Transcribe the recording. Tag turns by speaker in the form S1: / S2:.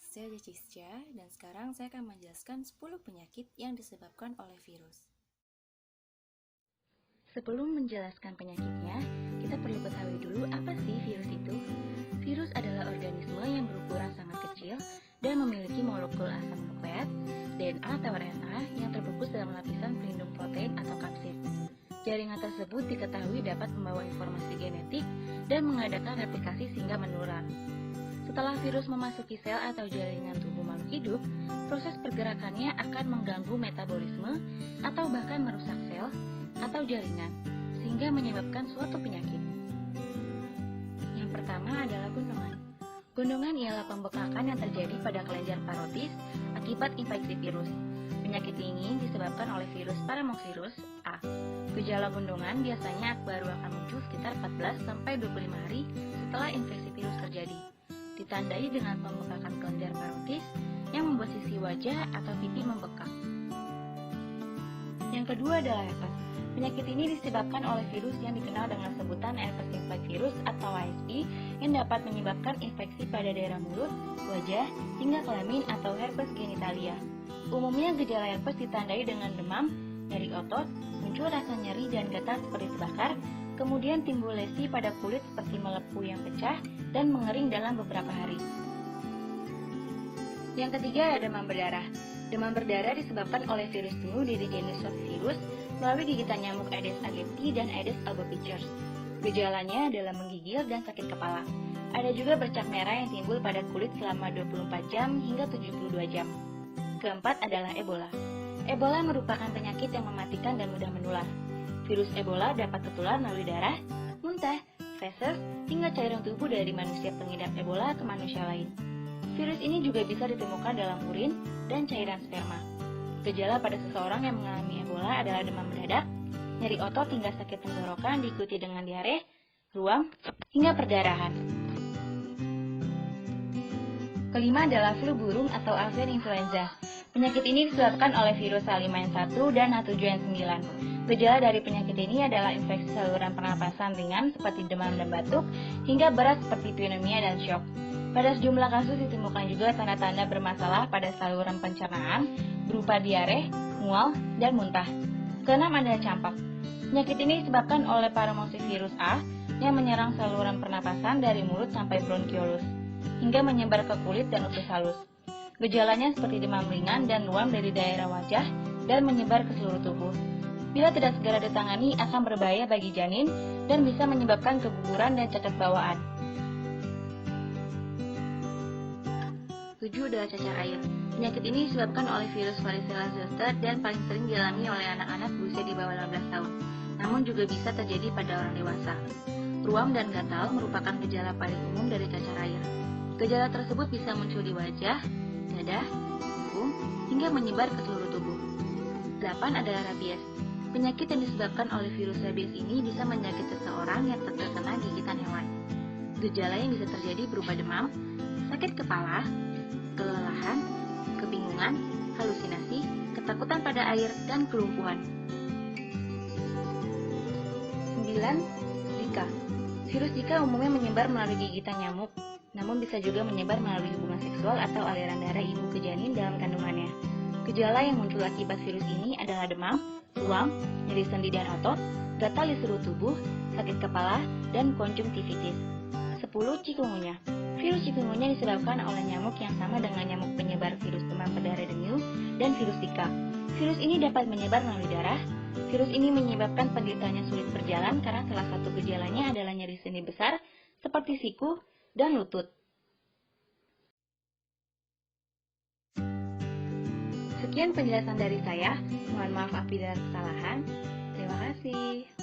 S1: saya Cisca dan sekarang saya akan menjelaskan 10 penyakit yang disebabkan oleh virus.
S2: Sebelum menjelaskan penyakitnya, kita perlu ketahui dulu apa sih virus itu. Virus adalah organisme yang berukuran sangat kecil dan memiliki molekul asam nukleat, DNA atau RNA, yang terbungkus dalam lapisan pelindung protein atau kapsid. Jaringan tersebut diketahui dapat membawa informasi genetik dan mengadakan replikasi sehingga menular. Setelah virus memasuki sel atau jaringan tubuh makhluk hidup, proses pergerakannya akan mengganggu metabolisme atau bahkan merusak sel atau jaringan, sehingga menyebabkan suatu penyakit. Yang pertama adalah gondongan. Gondongan ialah pembekakan yang terjadi pada kelenjar parotis akibat infeksi virus. Penyakit ini disebabkan oleh virus Paramoxvirus A. Gejala gondongan biasanya baru akan muncul sekitar 14-25 hari setelah infeksi virus terjadi. Ditandai dengan pembekakan kelenjar parotis yang membuat sisi wajah atau pipi membekak. Yang kedua adalah herpes. Penyakit ini disebabkan oleh virus yang dikenal dengan sebutan herpes simplex virus atau HSV yang dapat menyebabkan infeksi pada daerah mulut, wajah, hingga kelamin atau herpes genitalia. Umumnya gejala herpes ditandai dengan demam, nyeri otot, muncul rasa nyeri dan gatal seperti terbakar, kemudian timbul lesi pada kulit seperti melepuh yang pecah dan mengering dalam beberapa hari. Yang ketiga adalah demam berdarah. Demam berdarah disebabkan oleh virus bunuh diri jenis virus melalui gigitan nyamuk Aedes aegypti dan Aedes albopictus. Gejalanya adalah menggigil dan sakit kepala. Ada juga bercak merah yang timbul pada kulit selama 24 jam hingga 72 jam. Keempat adalah Ebola. Ebola merupakan penyakit yang mematikan dan mudah menular. Virus Ebola dapat tertular melalui darah, muntah, feses, hingga cairan tubuh dari manusia pengidap Ebola ke manusia lain. Virus ini juga bisa ditemukan dalam urin dan cairan sperma. Gejala pada seseorang yang mengalami Ebola adalah demam mendadak, nyeri otot hingga sakit tenggorokan diikuti dengan diare, ruam, hingga perdarahan. Kelima adalah flu burung atau avian influenza. Penyakit ini disebabkan oleh virus H5N1 dan H7N9. Gejala dari penyakit ini adalah infeksi saluran pernapasan ringan seperti demam dan batuk, hingga berat seperti pneumonia dan syok. Pada sejumlah kasus ditemukan juga tanda-tanda bermasalah pada saluran pencernaan berupa diare, mual, dan muntah. Keenam adalah campak. Penyakit ini disebabkan oleh Paramoxvirus A yang menyerang saluran pernapasan dari mulut sampai bronkiolus, hingga menyebar ke kulit dan usus halus. Gejalanya seperti demam ringan dan ruam dari daerah wajah dan menyebar ke seluruh tubuh. Bila tidak segera ditangani akan berbahaya bagi janin dan bisa menyebabkan keguguran dan cacat bawaan. 7 adalah cacar air. Penyakit ini disebabkan oleh virus varicella zoster dan paling sering dialami oleh anak-anak berusia di bawah 18 tahun. Namun juga bisa terjadi pada orang dewasa. Ruam dan gatal merupakan gejala paling umum dari cacar air. Gejala tersebut bisa muncul di wajah, dada, punggung, hingga menyebar ke seluruh tubuh. 8 adalah rabies. Penyakit yang disebabkan oleh virus rabies ini bisa menyakiti seseorang yang terkena gigitan hewan. Gejala yang bisa terjadi berupa demam, sakit kepala, kelelahan, kebingungan, halusinasi, ketakutan pada air, dan kelumpuhan. 9. Zika. Virus Zika umumnya menyebar melalui gigitan nyamuk, namun bisa juga menyebar melalui hubungan seksual atau aliran darah ibu ke janin dalam kandungannya. Gejala yang muncul akibat virus ini adalah demam, ruam, nyeri sendi dan otot, gatal di seluruh tubuh, sakit kepala, dan konjungtivitis. 10. Chikungunya. Virus chikungunya disebabkan oleh nyamuk yang sama dengan nyamuk penyebar virus demam berdarah dengue dan virus Zika. Virus ini dapat menyebar melalui darah. Virus ini menyebabkan penderitanya sulit berjalan karena salah satu gejalanya adalah nyeri sendi besar seperti siku dan lutut. Sekian penjelasan dari saya. Mohon maaf apabila ada kesalahan. Terima kasih.